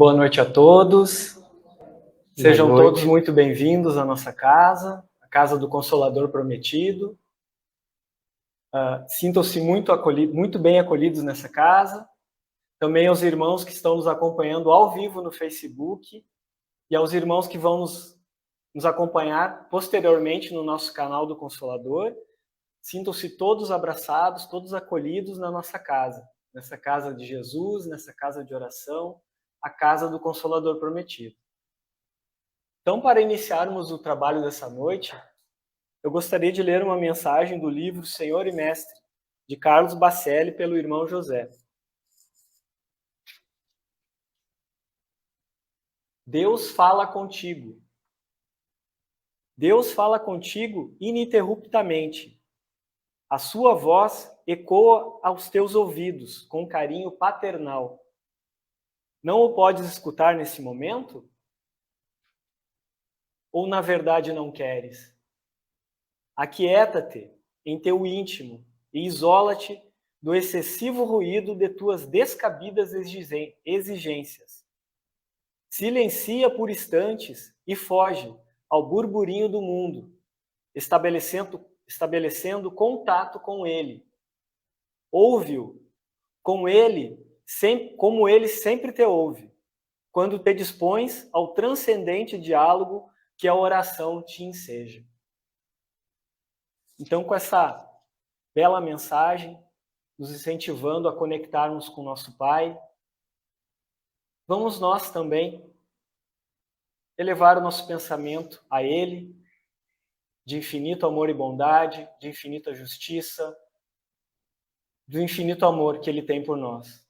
boa noite a todos. Sejam todos muito bem-vindos à nossa casa, a casa do Consolador Prometido. Sintam-se muito bem acolhidos nessa casa. Também aos irmãos que estão nos acompanhando ao vivo no Facebook e aos irmãos que vão nos acompanhar posteriormente no nosso canal do Consolador. Sintam-se todos abraçados, todos acolhidos na nossa casa, nessa casa de Jesus, nessa casa de oração, a casa do Consolador Prometido. Então, para iniciarmos o trabalho dessa noite, eu gostaria de ler uma mensagem do livro Senhor e Mestre, de Carlos Bacelli, pelo irmão José. Deus fala contigo. Deus fala contigo ininterruptamente. A sua voz ecoa aos teus ouvidos com carinho paternal. Não o podes escutar nesse momento? Ou na verdade não queres? Aquieta-te em teu íntimo e isola-te do excessivo ruído de tuas descabidas exigências. Silencia por instantes e foge ao burburinho do mundo, estabelecendo contato com ele. Ouve-o, como ele sempre te ouve, quando te dispões ao transcendente diálogo que a oração te enseja. Então, com essa bela mensagem, nos incentivando a conectarmos com o nosso Pai, vamos nós também elevar o nosso pensamento a Ele, de infinito amor e bondade, de infinita justiça, do infinito amor que Ele tem por nós.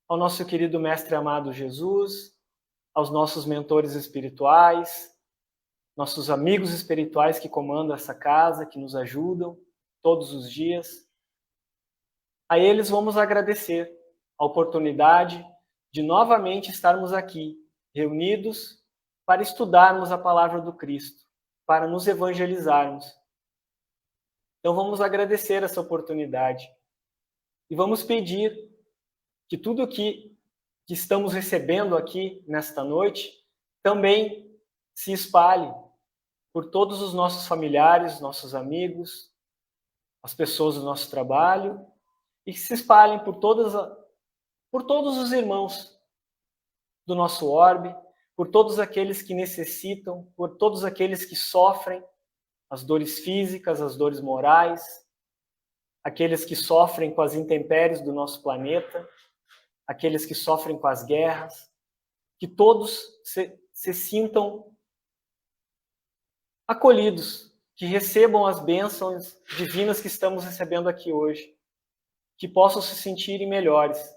Ao nosso querido Mestre amado Jesus, aos nossos mentores espirituais, nossos amigos espirituais que comandam essa casa, que nos ajudam todos os dias. A eles vamos agradecer a oportunidade de novamente estarmos aqui, reunidos, para estudarmos a palavra do Cristo, para nos evangelizarmos. Então vamos agradecer essa oportunidade e vamos pedir que tudo que estamos recebendo aqui nesta noite também se espalhe por todos os nossos familiares, nossos amigos, as pessoas do nosso trabalho, e que se espalhem por todos os irmãos do nosso orbe, por todos aqueles que necessitam, por todos aqueles que sofrem as dores físicas, as dores morais, aqueles que sofrem com as intempéries do nosso planeta, aqueles que sofrem com as guerras, que todos se sintam acolhidos, que recebam as bênçãos divinas que estamos recebendo aqui hoje, que possam se sentirem melhores.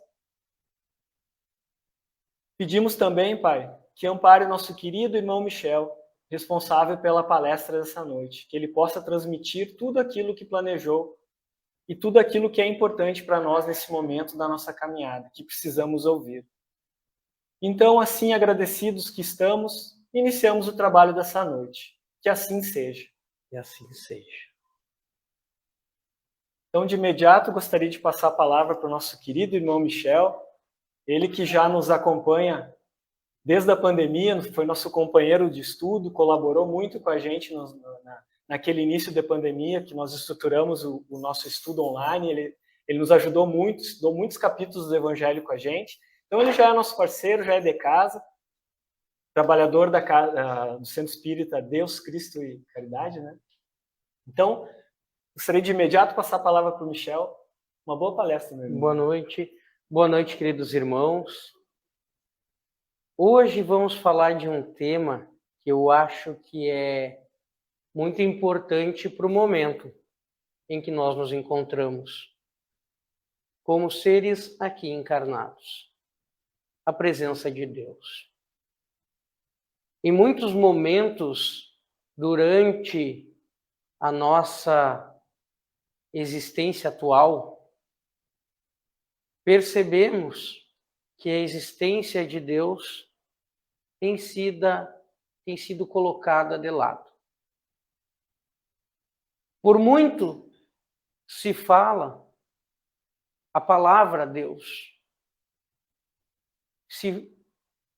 Pedimos também, Pai, que ampare nosso querido irmão Michel, responsável pela palestra dessa noite, que ele possa transmitir tudo aquilo que planejou e tudo aquilo que é importante para nós nesse momento da nossa caminhada, que precisamos ouvir. Então, assim agradecidos que estamos, iniciamos o trabalho dessa noite. Que assim seja. E assim seja. Então, de imediato, gostaria de passar a palavra para o nosso querido irmão Michel, ele que já nos acompanha desde a pandemia, foi nosso companheiro de estudo, colaborou muito com a gente naquele início da pandemia, que nós estruturamos o nosso estudo online, ele nos ajudou muito, estudou muitos capítulos do Evangelho com a gente. Então, ele já é nosso parceiro, já é de casa, trabalhador do Centro Espírita Deus, Cristo e Caridade, né? Então, gostaria de imediato passar a palavra para o Michel. Uma boa palestra, meu irmão. Boa noite, queridos irmãos. Hoje vamos falar de um tema que eu acho que é muito importante para o momento em que nós nos encontramos, como seres aqui encarnados. A presença de Deus. Em muitos momentos, durante a nossa existência atual, percebemos que a existência de Deus tem sido colocada de lado. Por muito se fala a palavra Deus, se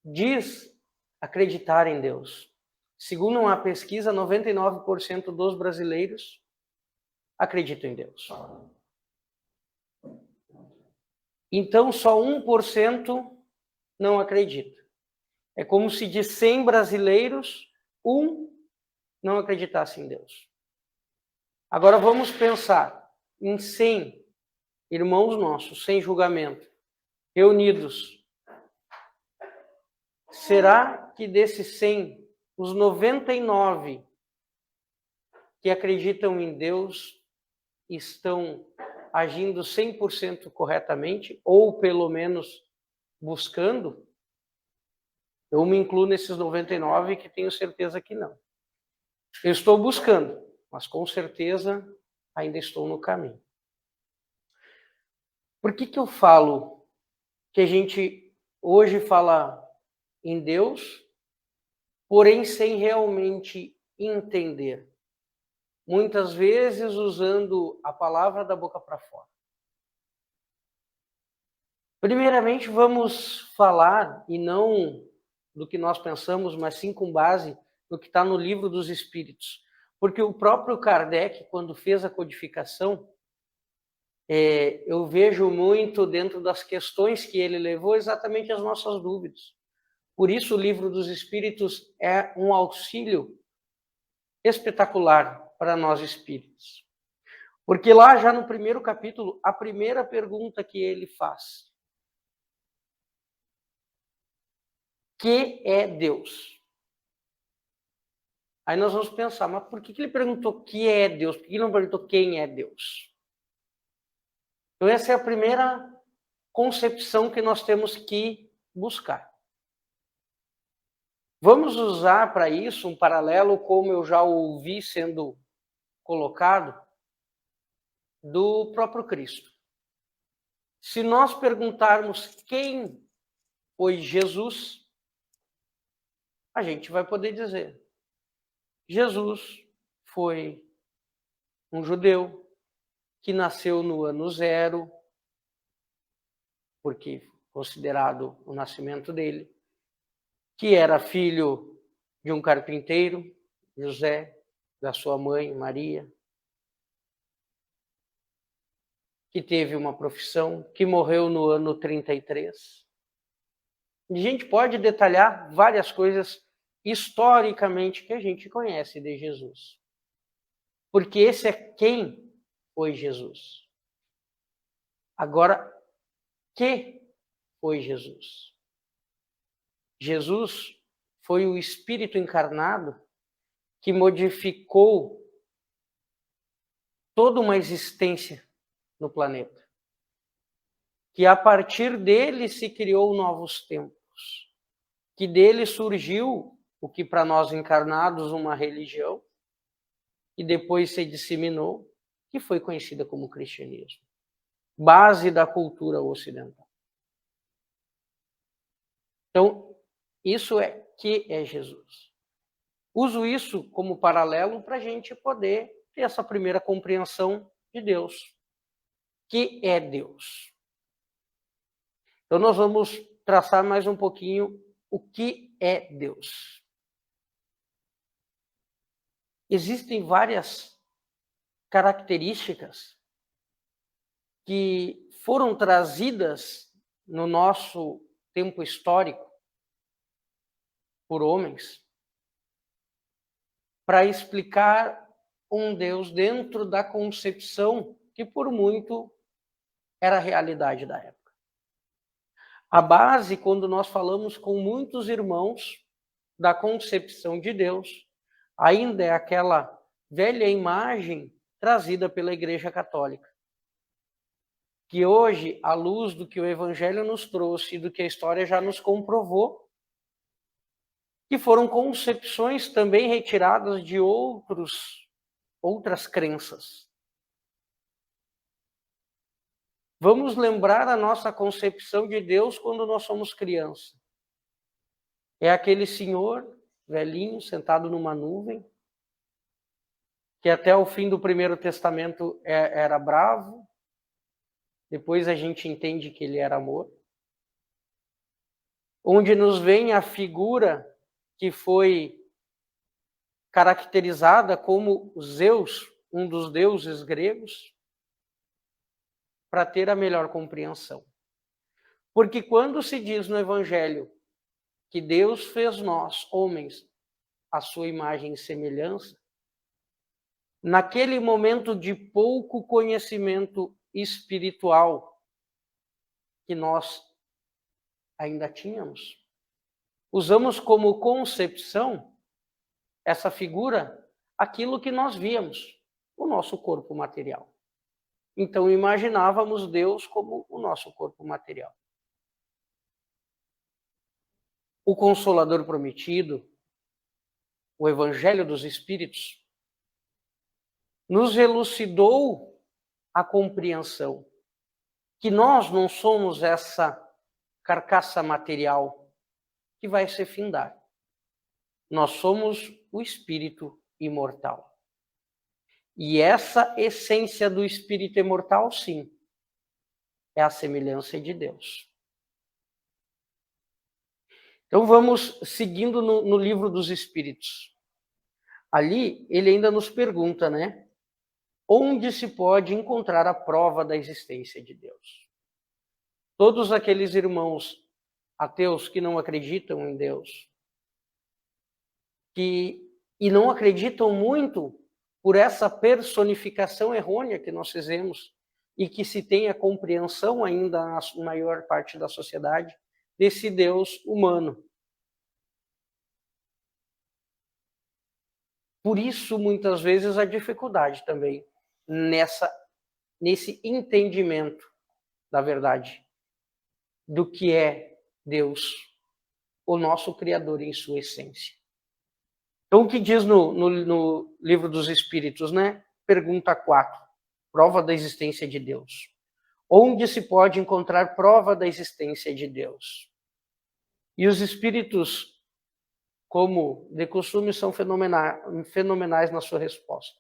diz acreditar em Deus. Segundo uma pesquisa, 99% dos brasileiros acreditam em Deus. Então, só 1% não acredita. É como se de 100 brasileiros, 1 não acreditasse em Deus. Agora vamos pensar em 100 irmãos nossos, sem julgamento, reunidos. Será que desses 100, os 99 que acreditam em Deus estão agindo 100% corretamente, ou pelo menos buscando? Eu me incluo nesses 99 que tenho certeza que não. Eu estou buscando, mas com certeza ainda estou no caminho. Por que eu falo que a gente hoje fala em Deus, porém sem realmente entender? Muitas vezes usando a palavra da boca para fora. Primeiramente, vamos falar, e não do que nós pensamos, mas sim com base no que está no Livro dos Espíritos. Porque o próprio Kardec, quando fez a codificação, eu vejo muito dentro das questões que ele levou exatamente as nossas dúvidas. Por isso, o Livro dos Espíritos é um auxílio espetacular para nós espíritos. Porque lá, já no primeiro capítulo, a primeira pergunta que ele faz: que é Deus? Aí nós vamos pensar, mas por que ele perguntou que é Deus? Por que ele não perguntou quem é Deus? Então essa é a primeira concepção que nós temos que buscar. Vamos usar para isso um paralelo, como eu já ouvi sendo colocado, do próprio Cristo. Se nós perguntarmos quem foi Jesus, a gente vai poder dizer: Jesus foi um judeu que nasceu no ano 0, porque considerado o nascimento dele, que era filho de um carpinteiro, José, da sua mãe, Maria, que teve uma profissão, que morreu no ano 33. A gente pode detalhar várias coisas historicamente que a gente conhece de Jesus. Porque esse é quem foi Jesus. Agora, que foi Jesus? Jesus foi o Espírito encarnado que modificou toda uma existência no planeta. Que a partir dele se criou novos tempos. Que dele surgiu o que para nós encarnados uma religião, e depois se disseminou, que foi conhecida como cristianismo. Base da cultura ocidental. Então, isso é que é Jesus. Uso isso como paralelo para a gente poder ter essa primeira compreensão de Deus. Que é Deus? Então, nós vamos traçar mais um pouquinho o que é Deus. Existem várias características que foram trazidas no nosso tempo histórico por homens para explicar um Deus dentro da concepção que por muito era a realidade da época. A base, quando nós falamos com muitos irmãos da concepção de Deus, ainda é aquela velha imagem trazida pela Igreja Católica. Que hoje, à luz do que o Evangelho nos trouxe e do que a história já nos comprovou, que foram concepções também retiradas de outras crenças. Vamos lembrar a nossa concepção de Deus quando nós somos criança. É aquele senhor velhinho sentado numa nuvem, que até o fim do Primeiro Testamento era bravo, depois a gente entende que ele era amor. onde nos vem a figura que foi caracterizada como Zeus, um dos deuses gregos, para ter a melhor compreensão. Porque quando se diz no Evangelho que Deus fez nós, homens, a sua imagem e semelhança, naquele momento de pouco conhecimento espiritual que nós ainda tínhamos, usamos como concepção essa figura aquilo que nós víamos, o nosso corpo material. Então imaginávamos Deus como o nosso corpo material. O Consolador Prometido, o Evangelho dos Espíritos, nos elucidou a compreensão que nós não somos essa carcaça material que vai se findar. Nós somos o espírito imortal. E essa essência do espírito imortal, sim, é a semelhança de Deus. Então vamos seguindo no livro dos Espíritos. Ali ele ainda nos pergunta, né? Onde se pode encontrar a prova da existência de Deus? Todos aqueles irmãos ateus que não acreditam em Deus, e não acreditam muito por essa personificação errônea que nós fizemos e que se tem a compreensão ainda na maior parte da sociedade desse Deus humano. Por isso, muitas vezes, a dificuldade também nesse entendimento da verdade, do que é Deus, o nosso Criador em sua essência. Então, o que diz no Livro dos Espíritos, né? Pergunta 4, prova da existência de Deus. Onde se pode encontrar prova da existência de Deus? E os Espíritos, como de costume, são fenomenais na sua resposta.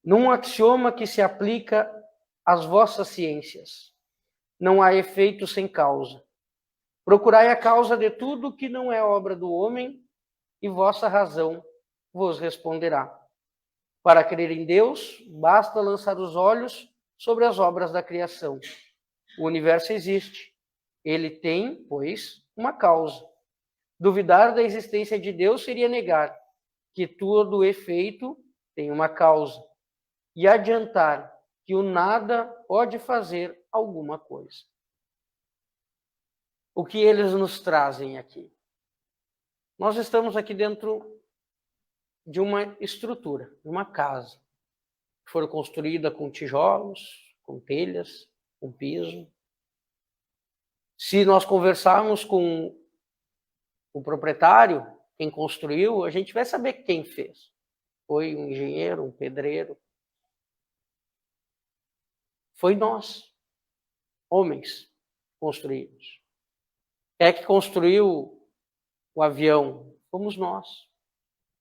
Num axioma que se aplica às vossas ciências, não há efeito sem causa. Procurai a causa de tudo que não é obra do homem, e vossa razão vos responderá. Para crer em Deus, basta lançar os olhos sobre as obras da criação. O universo existe. Ele tem, pois, uma causa. Duvidar da existência de Deus seria negar que todo efeito tem uma causa e adiantar que o nada pode fazer alguma coisa. O que eles nos trazem aqui? Nós estamos aqui dentro de uma estrutura, de uma casa, que foi construída com tijolos, com telhas, com piso. Se nós conversarmos com o proprietário, quem construiu, a gente vai saber quem fez. Foi um engenheiro, um pedreiro. Foi nós, homens, construímos. Quem é que construiu o avião? Fomos nós.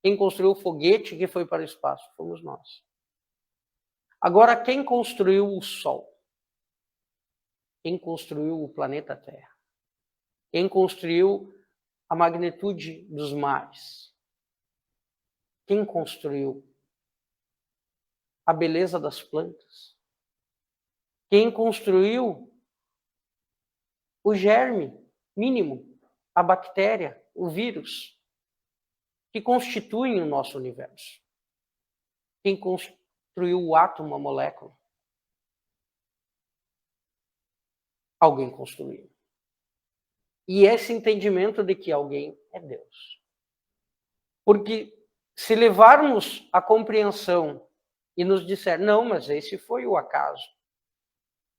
Quem construiu o foguete que foi para o espaço? Fomos nós. Agora, quem construiu o Sol? Quem construiu o planeta Terra? Quem construiu a magnitude dos mares? Quem construiu a beleza das plantas? Quem construiu o germe mínimo, a bactéria, o vírus, que constituem o nosso universo? Quem construiu o átomo, a molécula? Alguém construiu. E esse entendimento de que alguém é Deus. Porque se levarmos a compreensão e nos disser, não, mas esse foi o acaso,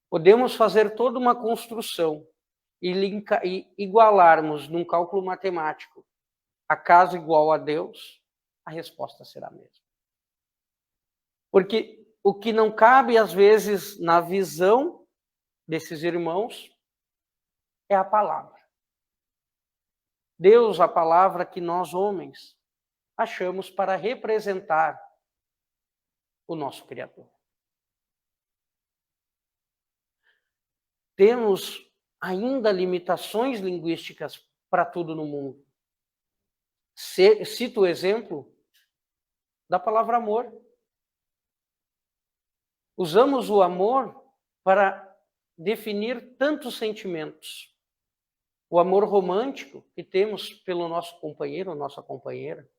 podemos fazer toda uma construção e igualarmos num cálculo matemático acaso igual a Deus, a resposta será a mesma. Porque o que não cabe, às vezes, na visão desses irmãos é a palavra. Deus, a palavra que nós, homens, achamos para representar o nosso Criador. Temos ainda limitações linguísticas para tudo no mundo. Cito o exemplo da palavra amor. Usamos o amor para definir tantos sentimentos. O amor romântico que temos pelo nosso companheiro ou nossa companheira.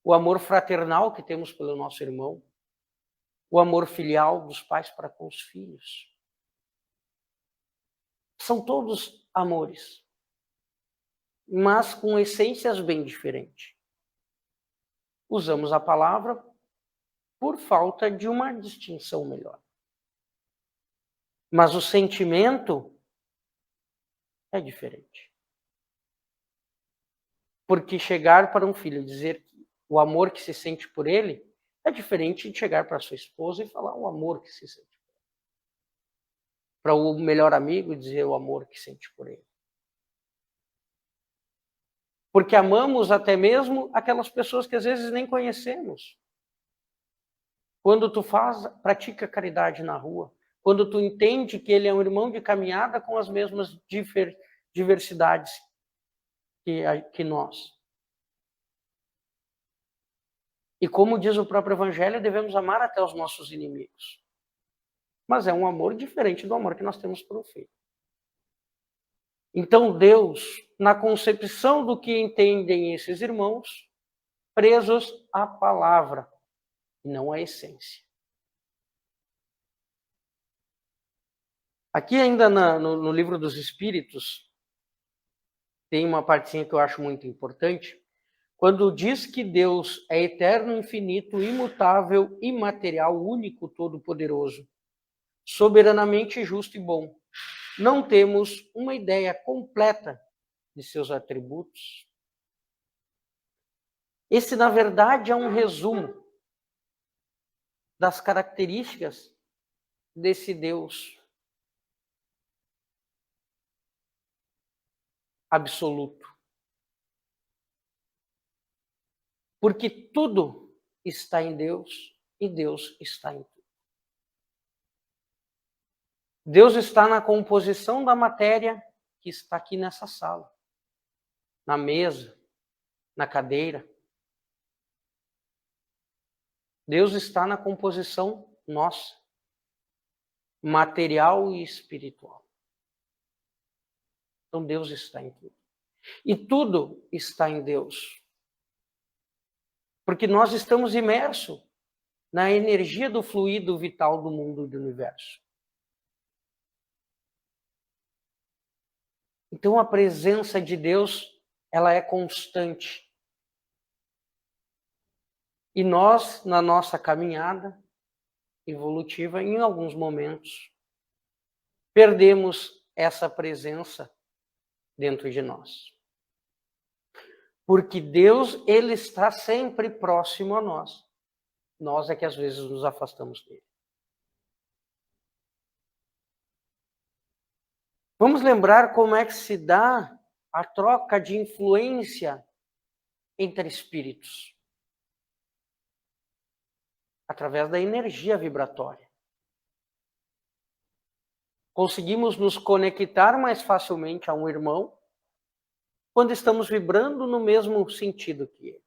O amor fraternal que temos pelo nosso irmão. O amor filial dos pais para com os filhos. São todos amores, mas com essências bem diferentes. Usamos a palavra por falta de uma distinção melhor. Mas o sentimento é diferente. Porque chegar para um filho e dizer o amor que se sente por ele é diferente de chegar para sua esposa e falar o amor que se sente por ele. Para o melhor amigo dizer o amor que sente por ele. Porque amamos até mesmo aquelas pessoas que às vezes nem conhecemos. Quando tu pratica caridade na rua, quando tu entende que ele é um irmão de caminhada com as mesmas diversidades que nós. E como diz o próprio Evangelho, devemos amar até os nossos inimigos. Mas é um amor diferente do amor que nós temos por um filho. Então Deus, na concepção do que entendem esses irmãos, presos à palavra, e não à essência. Aqui ainda no livro dos Espíritos, tem uma partezinha que eu acho muito importante, quando diz que Deus é eterno, infinito, imutável, imaterial, único, todo-poderoso, soberanamente justo e bom. Não temos uma ideia completa de seus atributos. Esse, na verdade, é um resumo das características desse Deus absoluto. Porque tudo está em Deus e Deus está em tudo. Deus está na composição da matéria que está aqui nessa sala, na mesa, na cadeira. Deus está na composição nossa, material e espiritual. Então Deus está em tudo. E tudo está em Deus. Porque nós estamos imersos na energia do fluido vital do mundo e do universo. Então a presença de Deus, ela é constante. E nós, na nossa caminhada evolutiva, em alguns momentos, perdemos essa presença dentro de nós. Porque Deus, ele está sempre próximo a nós. Nós é que às vezes nos afastamos dele. Vamos lembrar como é que se dá a troca de influência entre espíritos. Através da energia vibratória. Conseguimos nos conectar mais facilmente a um irmão quando estamos vibrando no mesmo sentido que ele.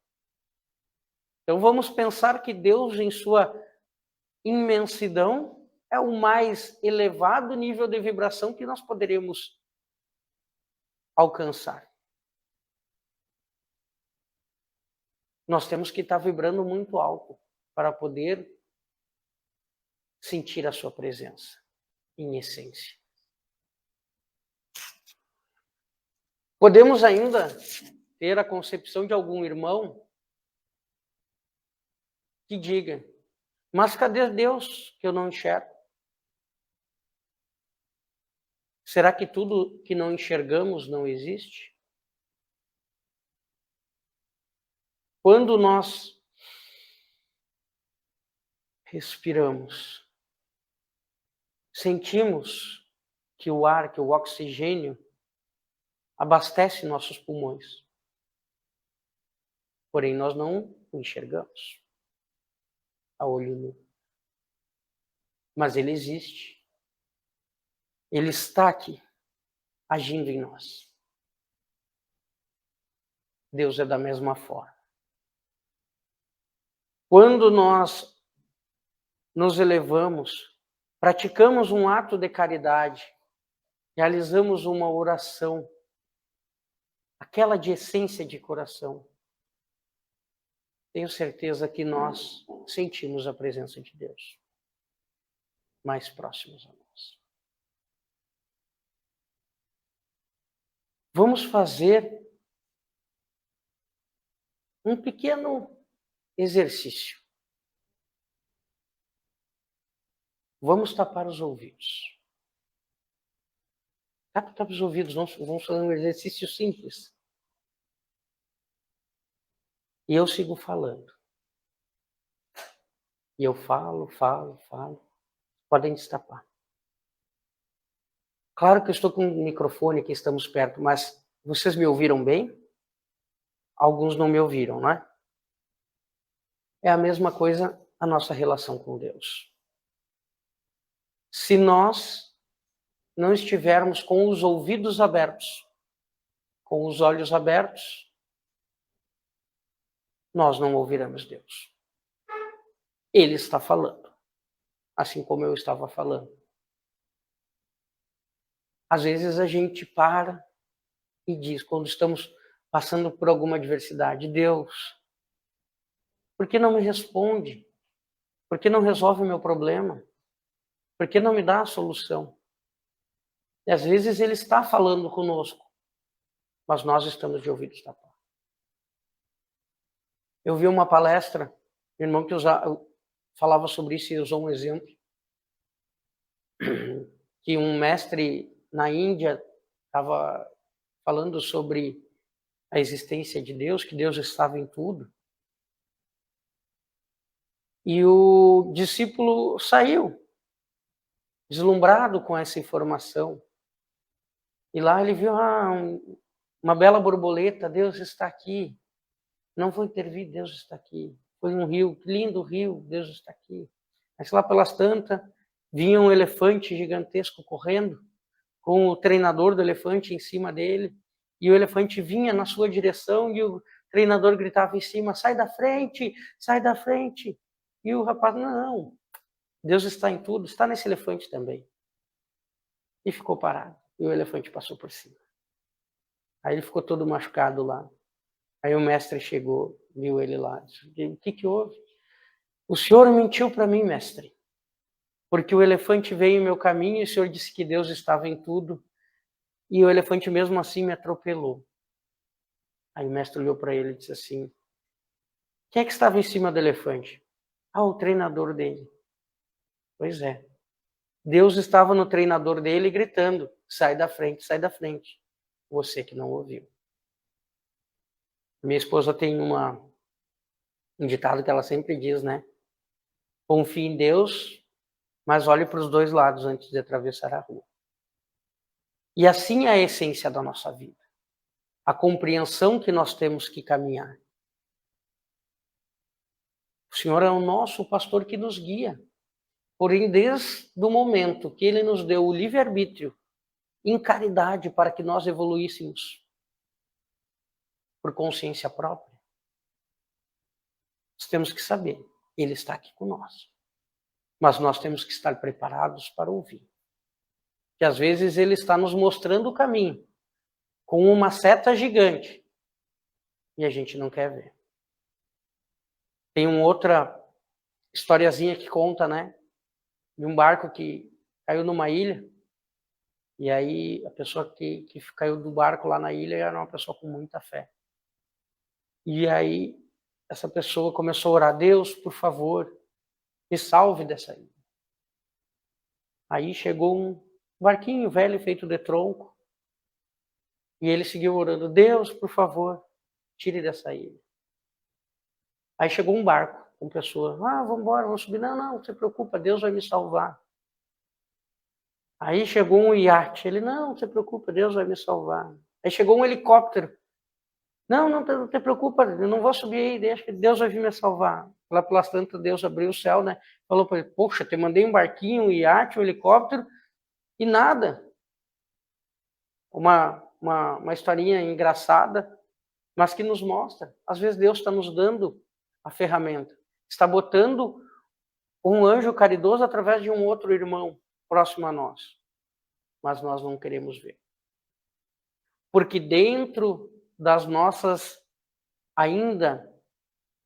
Então vamos pensar que Deus, em sua imensidão, é o mais elevado nível de vibração que nós poderíamos alcançar. Nós temos que estar vibrando muito alto para poder sentir a sua presença, em essência. Podemos ainda ter a concepção de algum irmão que diga, mas cadê Deus que eu não enxergo? Será que tudo que não enxergamos não existe? Quando nós respiramos, sentimos que o ar, que o oxigênio abastece nossos pulmões. Porém, nós não o enxergamos a olho nu. Mas ele existe. Ele está aqui. agindo em nós. Deus é da mesma forma. Quando nós nos elevamos, praticamos um ato de caridade, realizamos uma oração, aquela de essência de coração, tenho certeza que nós sentimos a presença de Deus mais próximos a nós. Vamos fazer um pequeno exercício. Vamos tapar os ouvidos. Tapa os ouvidos, vamos fazer um exercício simples. E eu sigo falando. E eu falo. Podem destapar. Claro que eu estou com um microfone aqui, estamos perto, mas vocês me ouviram bem? Alguns não me ouviram, não é? É a mesma coisa a nossa relação com Deus. Se nós não estivermos com os ouvidos abertos, com os olhos abertos, nós não ouviremos Deus. Ele está falando, assim como eu estava falando. Às vezes a gente para e diz, quando estamos passando por alguma adversidade, Deus, por que não me responde? Por que não resolve o meu problema? Por que não me dá a solução? E às vezes ele está falando conosco, mas nós estamos de ouvidos tapados. Eu vi uma palestra, um irmão que falava sobre isso e usou um exemplo, que um mestre na Índia estava falando sobre a existência de Deus, que Deus estava em tudo. E o discípulo saiu, deslumbrado com essa informação. E lá ele viu uma bela borboleta, Deus está aqui. Não foi intervir, Deus está aqui. Foi um rio, que lindo rio, Deus está aqui. Mas lá pelas tantas, vinha um elefante gigantesco correndo, com o treinador do elefante em cima dele. E o elefante vinha na sua direção e o treinador gritava em cima, sai da frente, sai da frente. E o rapaz, não, Deus está em tudo, está nesse elefante também. E ficou parado. E o elefante passou por cima. Aí ele ficou todo machucado lá. Aí o mestre chegou, viu ele lá. Disse, o que houve? O senhor mentiu para mim, mestre. Porque o elefante veio em meu caminho e o senhor disse que Deus estava em tudo. E o elefante mesmo assim me atropelou. Aí o mestre olhou para ele e disse assim, quem é que estava em cima do elefante? O treinador dele. Pois é. Deus estava no treinador dele gritando, sai da frente, sai da frente. Você que não ouviu. Minha esposa tem um ditado que ela sempre diz, né? Confie em Deus, mas olhe para os dois lados antes de atravessar a rua. E assim é a essência da nossa vida. A compreensão que nós temos que caminhar. O Senhor é o nosso pastor que nos guia. Porém, desde o momento que Ele nos deu o livre-arbítrio, em caridade, para que nós evoluíssemos por consciência própria, nós temos que saber, Ele está aqui com nós. Mas nós temos que estar preparados para ouvir. Que às vezes Ele está nos mostrando o caminho, com uma seta gigante, e a gente não quer ver. Tem uma outra historiazinha que conta, né? De um barco que caiu numa ilha, e aí a pessoa que caiu do barco lá na ilha era uma pessoa com muita fé. E aí essa pessoa começou a orar, Deus, por favor, me salve dessa ilha. Aí chegou um barquinho velho feito de tronco, e ele seguiu orando, Deus, por favor, tire dessa ilha. Aí chegou um barco com pessoas, vamos embora, vamos subir. Não se preocupa, Deus vai me salvar. Aí chegou um iate, ele, não se preocupa, Deus vai me salvar. Aí chegou um helicóptero, não te preocupa, eu não vou subir aí, deixa que Deus vai vir me salvar. Lá pelas tantas, Deus abriu o céu, né? Falou para ele, poxa, te mandei um barquinho, um iate, um helicóptero, e nada. uma historinha engraçada, mas que nos mostra. Às vezes Deus está nos dando a ferramenta, está botando um anjo caridoso através de um outro irmão próximo a nós, mas nós não queremos ver. Porque dentro das nossas ainda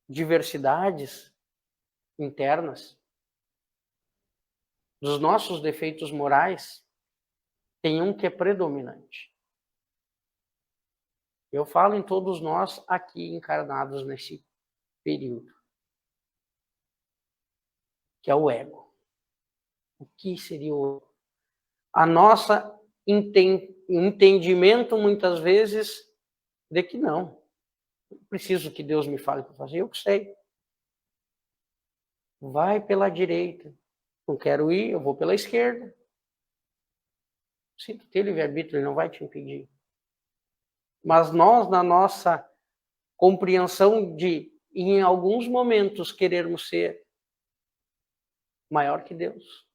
diversidades internas, dos nossos defeitos morais, tem um que é predominante. Eu falo em todos nós aqui encarnados nesse período, que é o ego. O que seria o ego? A nossa entendimento, muitas vezes, de que não. Eu preciso que Deus me fale para fazer, eu que sei. Vai pela direita. Não quero ir, eu vou pela esquerda. Se tu tem livre-arbítrio, ele não vai te impedir. Mas nós, na nossa compreensão de, em alguns momentos, querermos ser maior que Deus,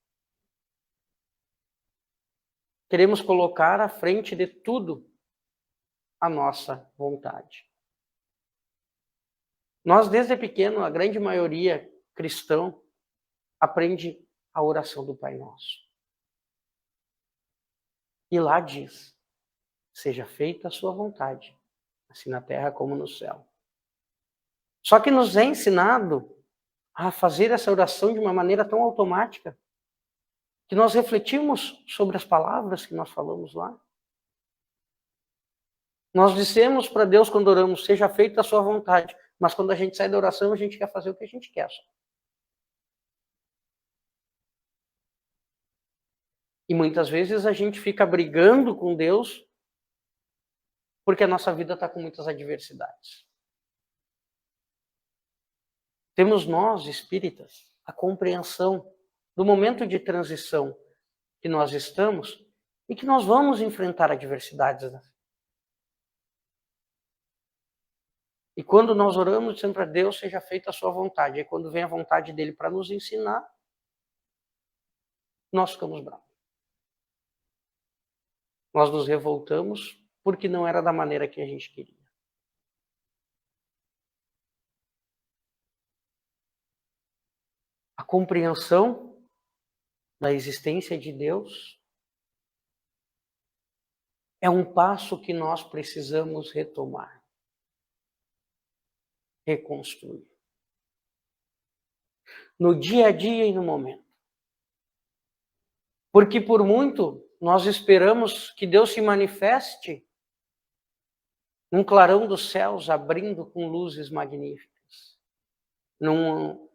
queremos colocar à frente de tudo a nossa vontade. Nós, desde pequeno, a grande maioria cristão, aprende a oração do Pai Nosso. E lá diz, seja feita a sua vontade, assim na terra como no céu. Só que nos é ensinado a fazer essa oração de uma maneira tão automática, que nós refletimos sobre as palavras que nós falamos lá. Nós dissemos para Deus quando oramos, seja feita a sua vontade, mas quando a gente sai da oração, a gente quer fazer o que a gente quer. E muitas vezes a gente fica brigando com Deus porque a nossa vida está com muitas adversidades. Temos nós, espíritas, a compreensão do momento de transição que nós estamos e que nós vamos enfrentar adversidades. E quando nós oramos, dizendo para Deus, seja feita a sua vontade. E quando vem a vontade dele para nos ensinar, nós ficamos bravos. Nós nos revoltamos porque não era da maneira que a gente queria. A compreensão da existência de Deus é um passo que nós precisamos retomar, reconstruir. No dia a dia e no momento. Porque por muito nós esperamos que Deus se manifeste num clarão dos céus, abrindo com luzes magníficas, num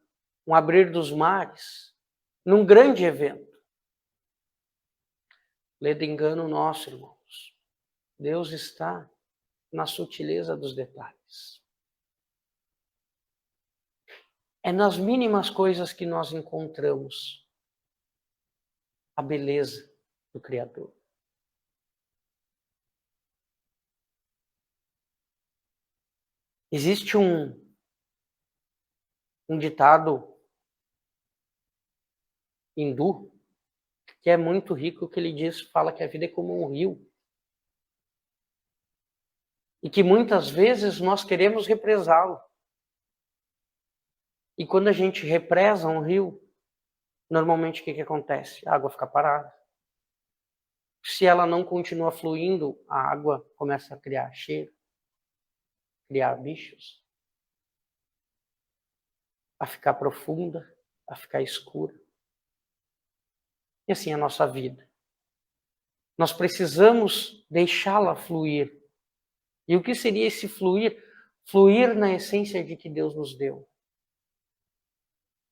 abrir dos mares, num grande evento. Lê engano nosso, irmãos. Deus está na sutileza dos detalhes. É nas mínimas coisas que nós encontramos a beleza do Criador. Existe um ditado hindu que é muito rico, que ele fala que a vida é como um rio. E que muitas vezes nós queremos represá-lo. E quando a gente represa um rio, normalmente o que acontece? A água fica parada. Se ela não continua fluindo, a água começa a criar cheiro, criar bichos, a ficar profunda, a ficar escura. E assim é a nossa vida. Nós precisamos deixá-la fluir. E o que seria esse fluir? Fluir na essência de que Deus nos deu.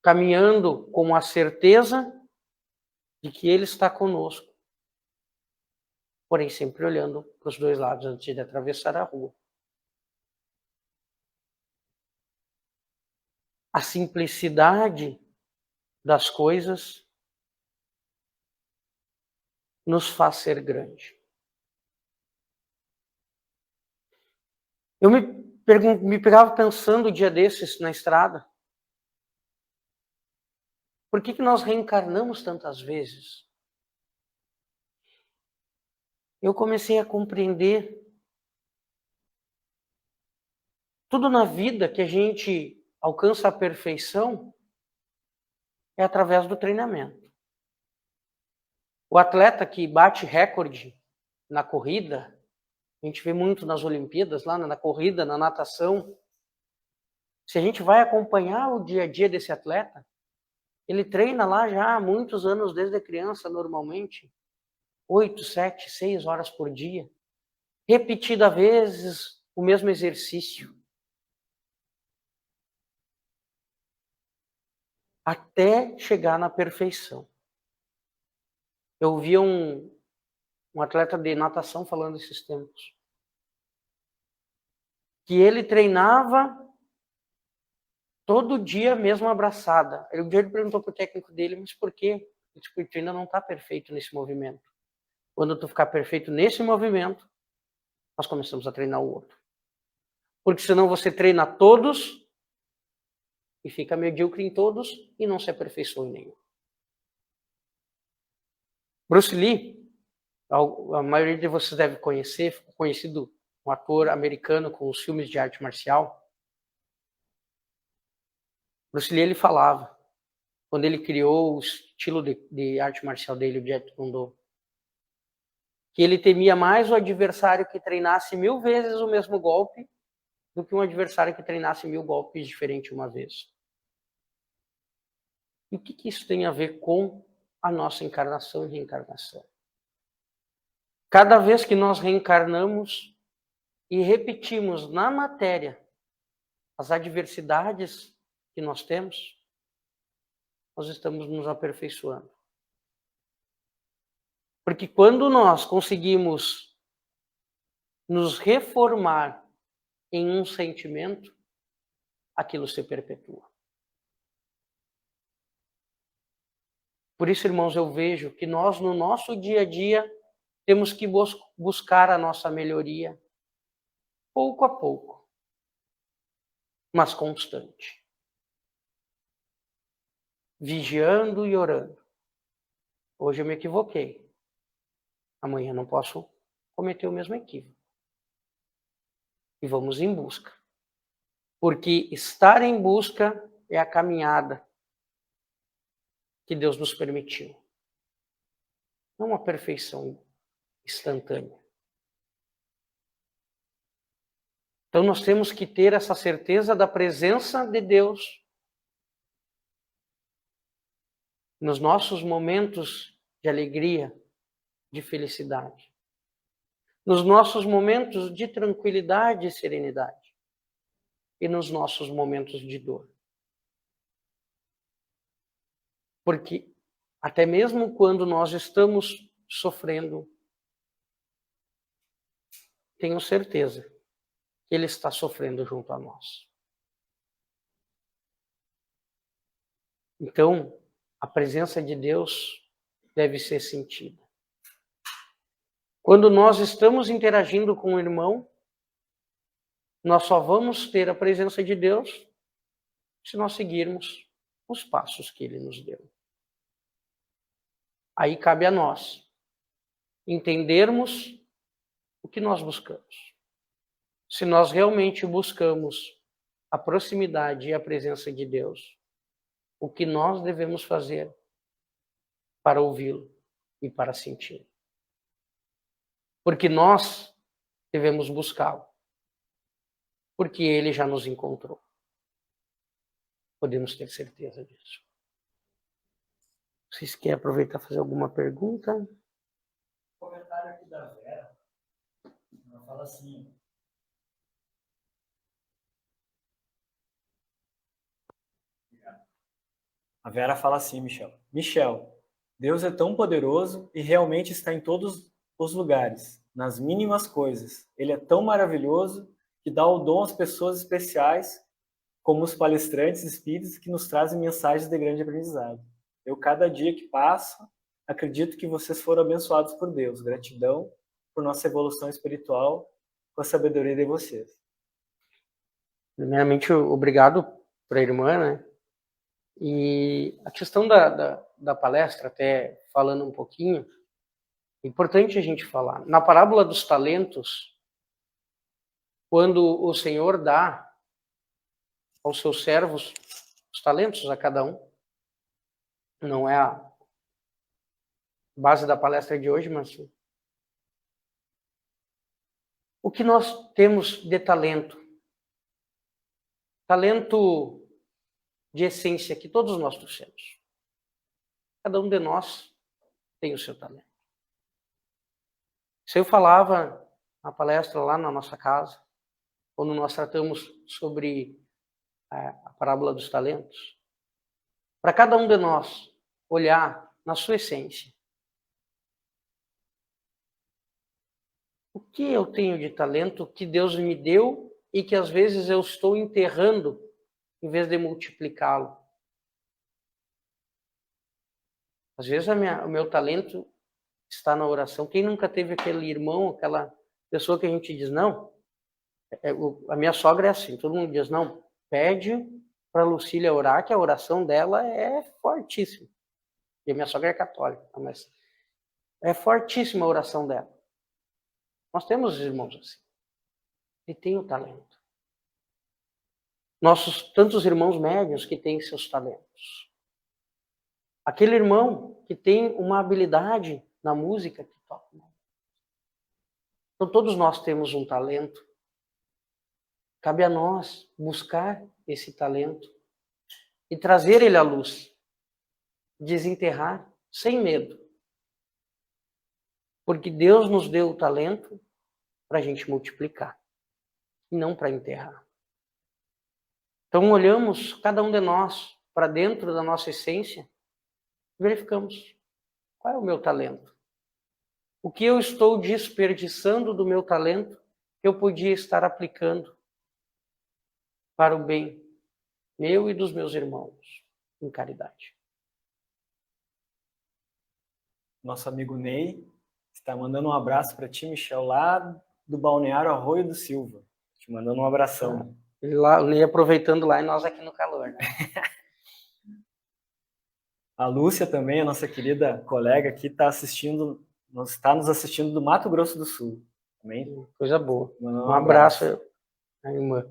Caminhando com a certeza de que Ele está conosco. Porém, sempre olhando para os dois lados antes de atravessar a rua. A simplicidade das coisas nos faz ser grande. Eu me pegava pensando um dia desses na estrada. Por que nós reencarnamos tantas vezes? eu comecei a compreender tudo na vida que a gente alcança a perfeição é através do treinamento. O atleta que bate recorde na corrida, a gente vê muito nas Olimpíadas, lá na corrida, na natação. Se a gente vai acompanhar o dia a dia desse atleta, ele treina lá já há muitos anos, desde a criança, normalmente, 8, 7, 6 horas por dia, repetida vezes o mesmo exercício, até chegar na perfeição. Eu vi um atleta de natação falando esses tempos, que ele treinava todo dia a mesma abraçada. Um dia ele perguntou pro técnico dele, mas por quê? Ele disse, tu ainda não está perfeito nesse movimento. Quando tu ficar perfeito nesse movimento, nós começamos a treinar o outro. Porque senão você treina todos e fica medíocre em todos e não se aperfeiçoa em nenhum. Bruce Lee, a maioria de vocês deve conhecer, ficou conhecido, um ator americano com os filmes de arte marcial. Bruce Lee, ele falava, quando ele criou o estilo de arte marcial dele, o Jeet Kune Do, que ele temia mais o adversário que treinasse 1000 vezes o mesmo golpe do que um adversário que treinasse 1000 golpes diferentes uma vez. E o que isso tem a ver com a nossa encarnação e reencarnação? Cada vez que nós reencarnamos e repetimos na matéria as adversidades que nós temos, nós estamos nos aperfeiçoando. Porque quando nós conseguimos nos reformar em um sentimento, aquilo se perpetua. Por isso, irmãos, eu vejo que nós, no nosso dia a dia, temos que buscar a nossa melhoria, pouco a pouco, mas constante. Vigiando e orando. Hoje eu me equivoquei. Amanhã não posso cometer o mesmo equívoco. E vamos em busca. Porque estar em busca é a caminhada que Deus nos permitiu. Não uma perfeição instantânea. Então nós temos que ter essa certeza da presença de Deus nos nossos momentos de alegria, de felicidade, nos nossos momentos de tranquilidade e serenidade, e nos nossos momentos de dor. Porque até mesmo quando nós estamos sofrendo, tenho certeza que Ele está sofrendo junto a nós. Então, a presença de Deus deve ser sentida. Quando nós estamos interagindo com o irmão, nós só vamos ter a presença de Deus se nós seguirmos os passos que Ele nos deu. Aí cabe a nós entendermos o que nós buscamos. Se nós realmente buscamos a proximidade e a presença de Deus, o que nós devemos fazer para ouvi-lo e para senti-lo. Porque nós devemos buscá-lo. Porque Ele já nos encontrou. Podemos ter certeza disso. Vocês querem aproveitar e fazer alguma pergunta? Comentário aqui da Vera. Ela fala assim: a Vera fala assim, Michel, Deus é tão poderoso e realmente está em todos os lugares, nas mínimas coisas. Ele é tão maravilhoso que dá o dom às pessoas especiais, como os palestrantes espíritas que nos trazem mensagens de grande aprendizado. Eu, cada dia que passo, acredito que vocês foram abençoados por Deus. Gratidão por nossa evolução espiritual com a sabedoria de vocês. Primeiramente, obrigado para a irmã, né? E a questão da palestra, até falando um pouquinho, É importante a gente falar. Na parábola dos talentos, quando o Senhor dá aos seus servos os talentos a cada um, não é a base da palestra de hoje, mas o que nós temos de talento? Talento de essência que todos nós trouxemos. Cada um de nós tem o seu talento. Se eu falava na palestra lá na nossa casa, quando nós tratamos sobre a parábola dos talentos, para cada um de nós olhar na sua essência. O que eu tenho de talento que Deus me deu e que às vezes eu estou enterrando em vez de multiplicá-lo? Às vezes o meu talento está na oração. Quem nunca teve aquele irmão, aquela pessoa que a gente diz, não, a minha sogra é assim, todo mundo diz, não, pede para a Lucília orar, que a oração dela é fortíssima. E a minha sogra é católica, mas é fortíssima a oração dela. Nós temos irmãos assim. E tem o talento. Nossos tantos irmãos médios que têm seus talentos. Aquele irmão que tem uma habilidade na música que toca. Então todos nós temos um talento. Cabe a nós buscar esse talento e trazer ele à luz. Desenterrar sem medo. Porque Deus nos deu o talento para a gente multiplicar. E não para enterrar. Então olhamos, cada um de nós, para dentro da nossa essência, e verificamos qual é o meu talento. O que eu estou desperdiçando do meu talento que eu podia estar aplicando para o bem meu e dos meus irmãos, em caridade. Nosso amigo Ney está mandando um abraço para ti, Michel, lá do Balneário Arroio do Silva. Te mandando um abração. Ele lá, o Ney aproveitando lá e nós aqui no calor, né? A Lúcia também, a nossa querida colega aqui, está nos assistindo do Mato Grosso do Sul. Também. Coisa boa. Um abraço à irmã.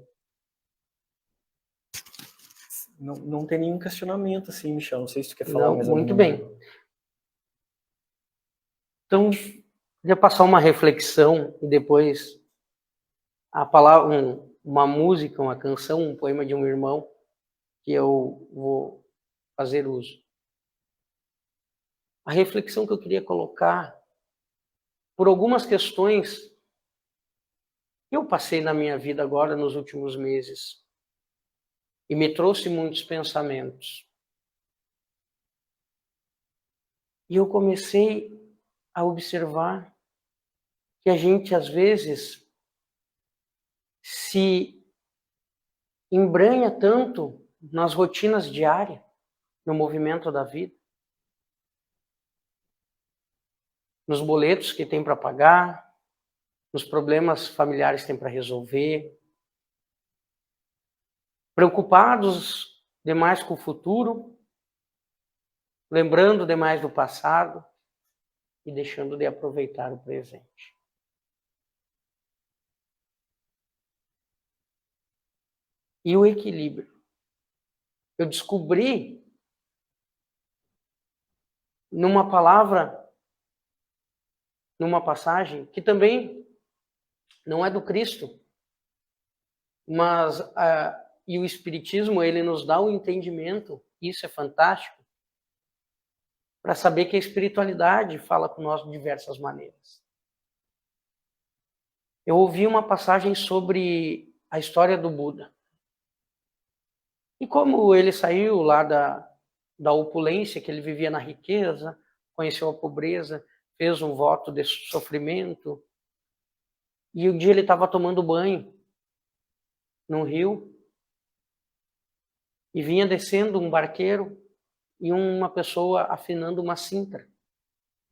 Não tem nenhum questionamento assim, Michel. Não sei se tu quer falar mais muito bem. Então, queria passar uma reflexão e depois a palavra, uma música, uma canção, um poema de um irmão que eu vou fazer uso. A reflexão que eu queria colocar por algumas questões que eu passei na minha vida agora nos últimos meses e me trouxe muitos pensamentos. E eu comecei a observar que a gente às vezes se embranha tanto nas rotinas diárias, no movimento da vida, nos boletos que tem para pagar, nos problemas familiares que tem para resolver, preocupados demais com o futuro, lembrando demais do passado e deixando de aproveitar o presente. E o equilíbrio. Eu descobri numa palavra, numa passagem, que também não é do Cristo, mas e o Espiritismo, ele nos dá o entendimento, isso é fantástico, para saber que a espiritualidade fala com nós de diversas maneiras. Eu ouvi uma passagem sobre a história do Buda. E como ele saiu lá da opulência, que ele vivia na riqueza, conheceu a pobreza, fez um voto de sofrimento, e um dia ele estava tomando banho num rio, e vinha descendo um barqueiro e uma pessoa afinando uma cítara,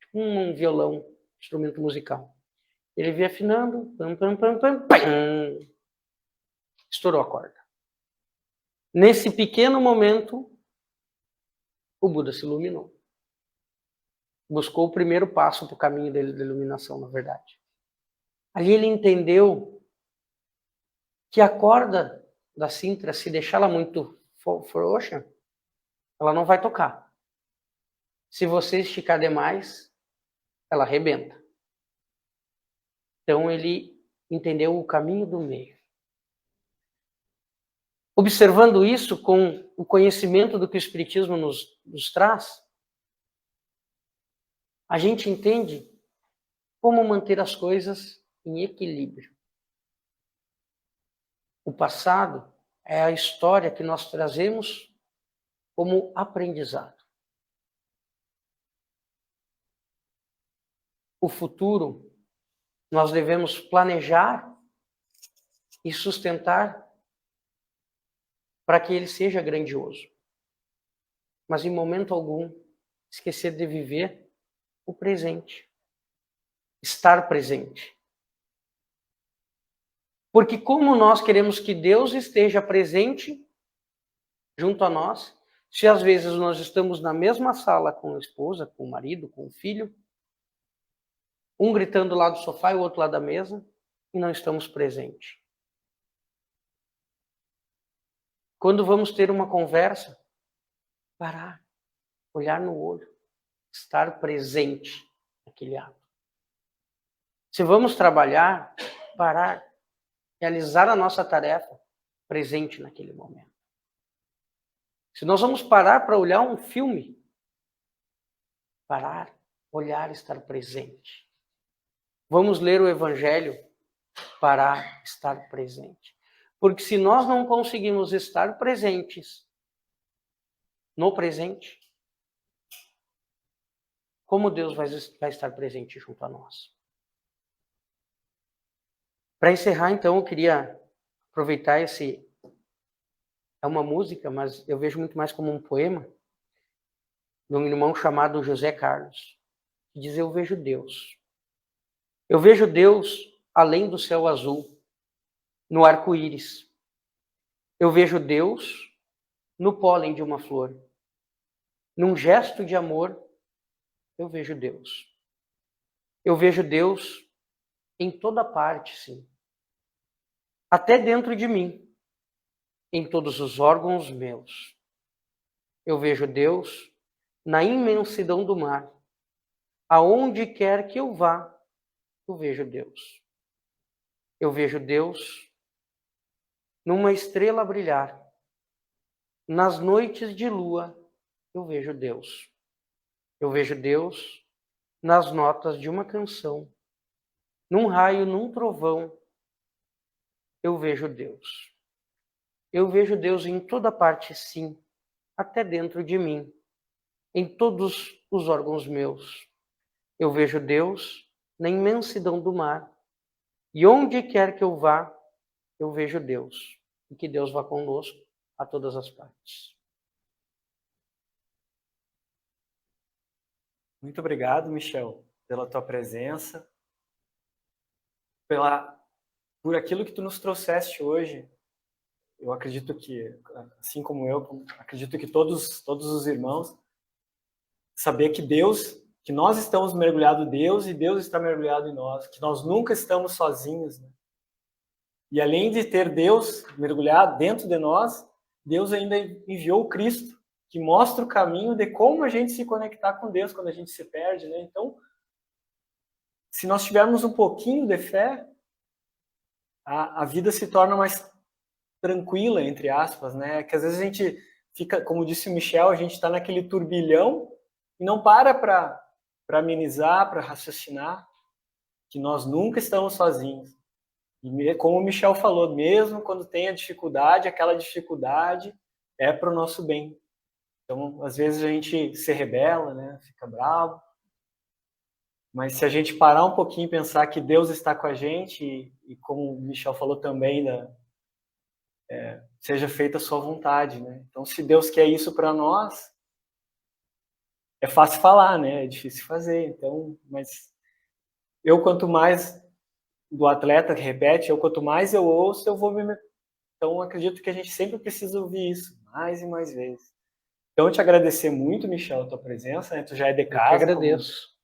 tipo um violão, instrumento musical. Ele vinha afinando, pam, pam, pam, pam, pam, estourou a corda. Nesse pequeno momento, o Buda se iluminou. buscou o primeiro passo para o caminho dele da iluminação, na verdade. Ali ele entendeu que a corda da cintra, se deixá-la muito frouxa, ela não vai tocar. Se você esticar demais, ela arrebenta. Então ele entendeu o caminho do meio. Observando isso com o conhecimento do que o Espiritismo nos traz, a gente entende como manter as coisas em equilíbrio. O passado é a história que nós trazemos como aprendizado. O futuro nós devemos planejar e sustentar para que ele seja grandioso. Mas em momento algum esquecer de viver o presente. Estar presente. Porque como nós queremos que Deus esteja presente junto a nós, se às vezes nós estamos na mesma sala com a esposa, com o marido, com o filho, um gritando lá do sofá e o outro lá da mesa, e não estamos presentes. Quando vamos ter uma conversa, parar, olhar no olho, estar presente naquele ato. Se vamos trabalhar, parar, realizar a nossa tarefa, presente naquele momento. Se nós vamos parar para olhar um filme, parar, olhar, estar presente. Vamos ler o Evangelho, parar, estar presente. Porque se nós não conseguimos estar presentes no presente, como Deus vai estar presente junto a nós? Para encerrar, então, eu queria aproveitar esse... É uma música, mas eu vejo muito mais como um poema de um irmão chamado José Carlos, que diz: eu vejo Deus. Eu vejo Deus além do céu azul, no arco-íris. Eu vejo Deus no pólen de uma flor. Num gesto de amor, eu vejo Deus. Eu vejo Deus em toda parte, sim. Até dentro de mim, em todos os órgãos meus. Eu vejo Deus na imensidão do mar. Aonde quer que eu vá, eu vejo Deus. Eu vejo Deus numa estrela a brilhar. Nas noites de lua, eu vejo Deus. Eu vejo Deus nas notas de uma canção. Num raio, num trovão, eu vejo Deus. Eu vejo Deus em toda parte, sim, até dentro de mim, em todos os órgãos meus. Eu vejo Deus na imensidão do mar. E onde quer que eu vá, eu vejo Deus. E que Deus vá conosco a todas as partes. Muito obrigado, Michel, pela tua presença, por aquilo que tu nos trouxeste hoje. Eu acredito que, assim como eu, acredito que todos os irmãos, saber que Deus, que nós estamos mergulhados em Deus e Deus está mergulhado em nós, que nós nunca estamos sozinhos, né? E além de ter Deus mergulhado dentro de nós, Deus ainda enviou o Cristo, que mostra o caminho de como a gente se conectar com Deus quando a gente se perde, né? Então, se nós tivermos um pouquinho de fé, a vida se torna mais tranquila, entre aspas, né? Que às vezes a gente fica, como disse o Michel, a gente está naquele turbilhão e não para amenizar, para raciocinar, que nós nunca estamos sozinhos. E como o Michel falou, mesmo quando tem a dificuldade, aquela dificuldade é para o nosso bem. Então, às vezes a gente se rebela, né? Fica bravo. Mas se a gente parar um pouquinho e pensar que Deus está com a gente, e como o Michel falou também, seja feita a sua vontade, né? Então, se Deus quer isso para nós, é fácil falar, né? É difícil fazer. Então, mas eu, quanto mais do atleta que repete, quanto mais eu ouço, eu vou me... Então, acredito que a gente sempre precisa ouvir isso, mais e mais vezes. Então, te agradecer muito, Michel, a tua presença, né? Tu já é de casa. Eu que agradeço.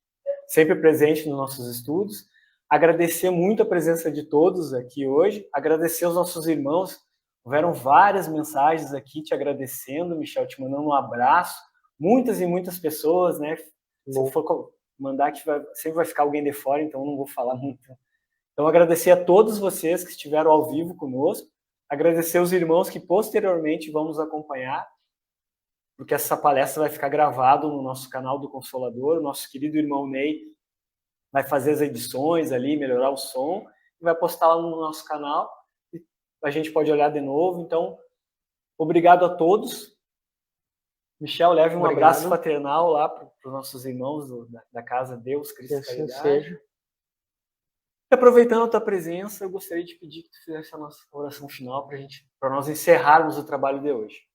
Sempre presente nos nossos estudos. Agradecer muito a presença de todos aqui hoje. Agradecer aos nossos irmãos. Houveram várias mensagens aqui te agradecendo, Michel, te mandando um abraço. Muitas e muitas pessoas, né? Se for mandar, que sempre vai ficar alguém de fora, então não vou falar muito. Então, agradecer a todos vocês que estiveram ao vivo conosco. Agradecer os irmãos que posteriormente vão nos acompanhar, porque essa palestra vai ficar gravada no nosso canal do Consolador. O nosso querido irmão Ney vai fazer as edições ali, melhorar o som, e vai postar lá no nosso canal. E a gente pode olhar de novo. Então, obrigado a todos. Michel, leve um abraço fraternal lá para os nossos irmãos da Casa Deus, Cristo e Caridade. Seja. E aproveitando a tua presença, eu gostaria de pedir que tu fizesse a nossa oração final para nós encerrarmos o trabalho de hoje.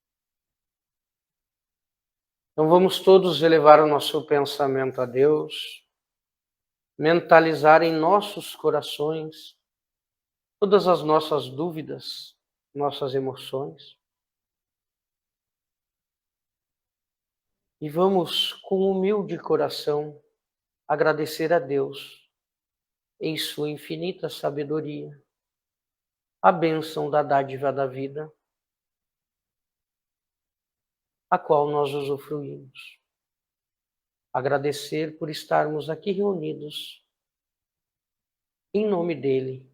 Então vamos todos elevar o nosso pensamento a Deus, mentalizar em nossos corações todas as nossas dúvidas, nossas emoções. E vamos, com humilde coração, agradecer a Deus, em sua infinita sabedoria, a bênção da dádiva da vida, a qual nós usufruímos. Agradecer por estarmos aqui reunidos, em nome dEle,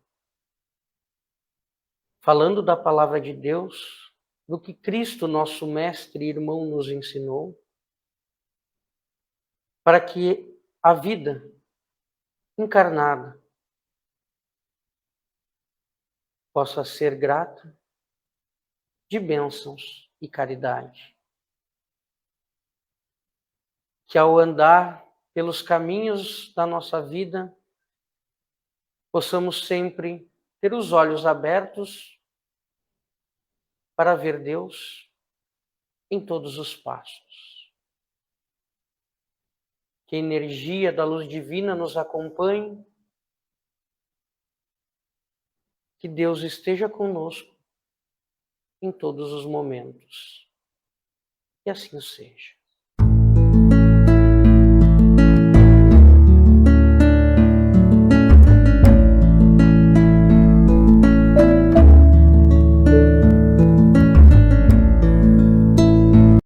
falando da palavra de Deus, do que Cristo, nosso Mestre e Irmão, nos ensinou, para que a vida encarnada possa ser grata de bênçãos e caridade. Que ao andar pelos caminhos da nossa vida, possamos sempre ter os olhos abertos para ver Deus em todos os passos. Que a energia da luz divina nos acompanhe, que Deus esteja conosco em todos os momentos. Que assim seja.